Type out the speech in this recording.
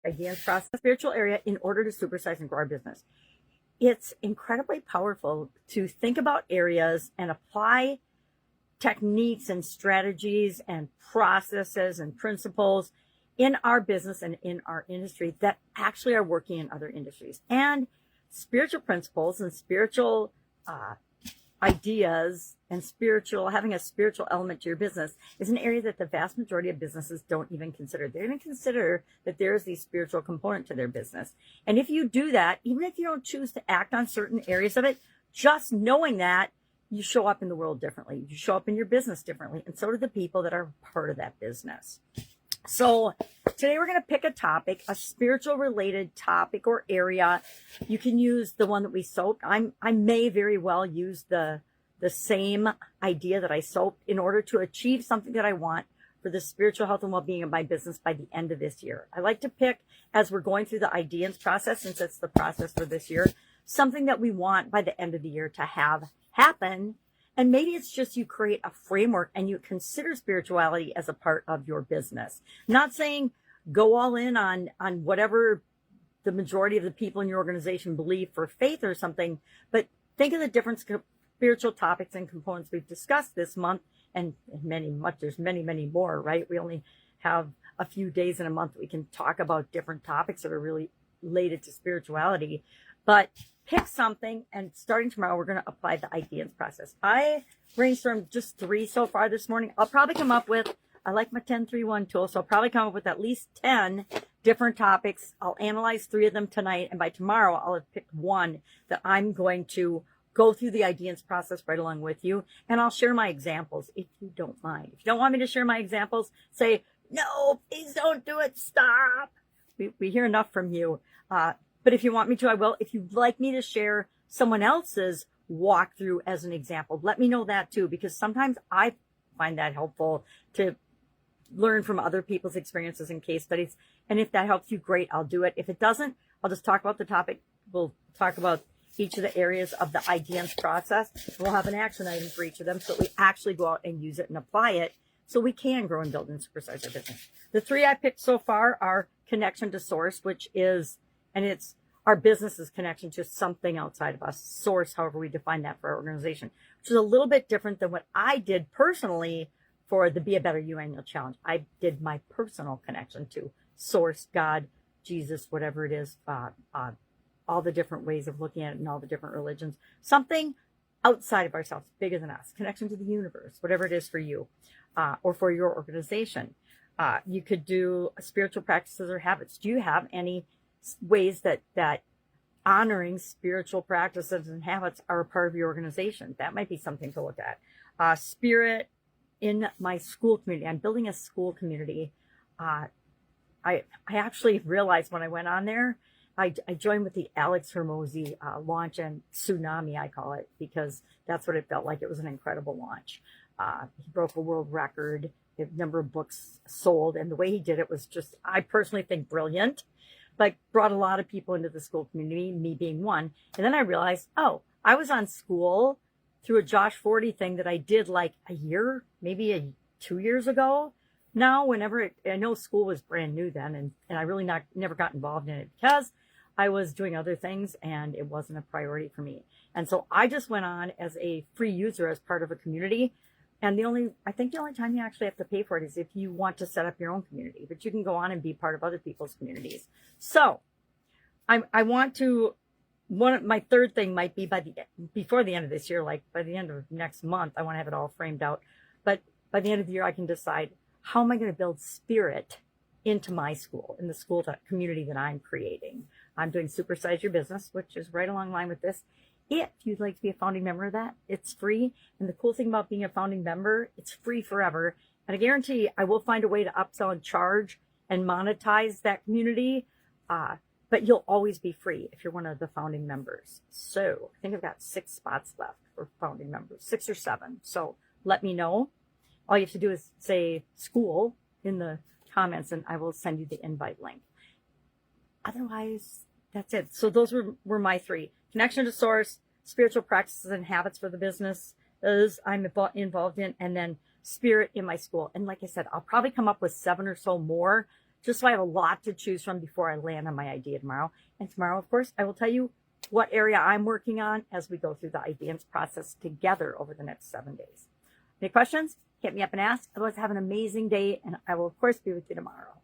IDEANCE process, spiritual area in order to supersize and grow our business. It's incredibly powerful to think about areas and apply techniques and strategies and processes and principles in our business and in our industry that actually are working in other industries. And spiritual principles and spiritual ideas and having a spiritual element to your business is an area that the vast majority of businesses don't even consider. They don't consider that there is a spiritual component to their business. And if you do that, even if you don't choose to act on certain areas of it, just knowing that, you show up in the world differently. You show up in your business differently. And so do the people that are part of that business. So today we're going to pick a topic, a spiritual related topic or area. You can use the one that we soaped. I may very well use the same idea that I soaped in order to achieve something that I want for the spiritual health and well-being of my business by the end of this year. I like to pick, as we're going through the IDEANCE process, since it's the process for this year, something that we want by the end of the year to have happen. And maybe it's just you create a framework and you consider spirituality as a part of your business. Not saying go all in on whatever the majority of the people in your organization believe for faith or something, but think of the different spiritual topics and components we've discussed this month, and there's many more, right? We only have a few days in a month we can talk about different topics that are really related to spirituality. But pick something, and starting tomorrow, we're going to apply the IDEANCE process. I brainstormed just 3 so far this morning. I'll probably come up with, I like my 10-3-1 tool, so I'll probably come up with at least 10 different topics. I'll analyze 3 of them tonight, and by tomorrow, I'll have picked one that I'm going to go through the IDEANCE process right along with you, and I'll share my examples if you don't mind. If you don't want me to share my examples, say, no, please don't do it, stop. We hear enough from you. But if you want me to, I will. If you'd like me to share someone else's walkthrough as an example, let me know that too, because sometimes I find that helpful to learn from other people's experiences and case studies. And if that helps you, great, I'll do it. If it doesn't, I'll just talk about the topic. We'll talk about each of the areas of the IDEANCE process. We'll have an action item for each of them so that we actually go out and use it and apply it so we can grow and build and supersize our business. The 3 I picked so far are connection to source, which is, and it's our business's connection to something outside of us, source, however we define that for our organization, which is a little bit different than what I did personally for the Be a Better You Annual Challenge. I did my personal connection to source, God, Jesus, whatever it is, all the different ways of looking at it and all the different religions, something outside of ourselves, bigger than us, connection to the universe, whatever it is for you or for your organization. You could do spiritual practices or habits. Do you have any ways that honoring spiritual practices and habits are a part of your organization? That might be something to look at. Spirit in my school community. I'm building a school community. I actually realized when I went on there, I joined with the Alex Hermosi launch and tsunami, I call it, because that's what it felt like. It was an incredible launch. He broke a world record, the number of books sold, and the way he did it was just, I personally think, brilliant. Like, brought a lot of people into the school community, me being one. And then I realized, oh, I was on school through a Josh 40 thing that I did like a year, maybe 2 years ago. Now, I know school was brand new then, and I really never got involved in it because I was doing other things and it wasn't a priority for me. And so I just went on as a free user as part of a community. And I think the only time you actually have to pay for it is if you want to set up your own community, but you can go on and be part of other people's communities. So I want to, my third thing might be before the end of this year, like by the end of next month, I want to have it all framed out. But by the end of the year, I can decide, how am I going to build spirit into my school, in the school community that I'm creating? I'm doing Supersize Your Business, which is right along line with this. If you'd like to be a founding member of that, it's free. And the cool thing about being a founding member, it's free forever. And I guarantee I will find a way to upsell and charge and monetize that community. But you'll always be free if you're one of the founding members. So I think I've got 6 spots left for founding members, 6 or 7. So let me know. All you have to do is say school in the comments and I will send you the invite link. Otherwise, that's it. So those were my 3. Connection to source, spiritual practices and habits for the business I'm involved in, and then spirit in my school. And like I said, I'll probably come up with 7 or so more just so I have a lot to choose from before I land on my idea tomorrow. And tomorrow, of course, I will tell you what area I'm working on as we go through the IDEANCE process together over the next 7 days. Any questions? Hit me up and ask. Otherwise, have an amazing day, and I will, of course, be with you tomorrow.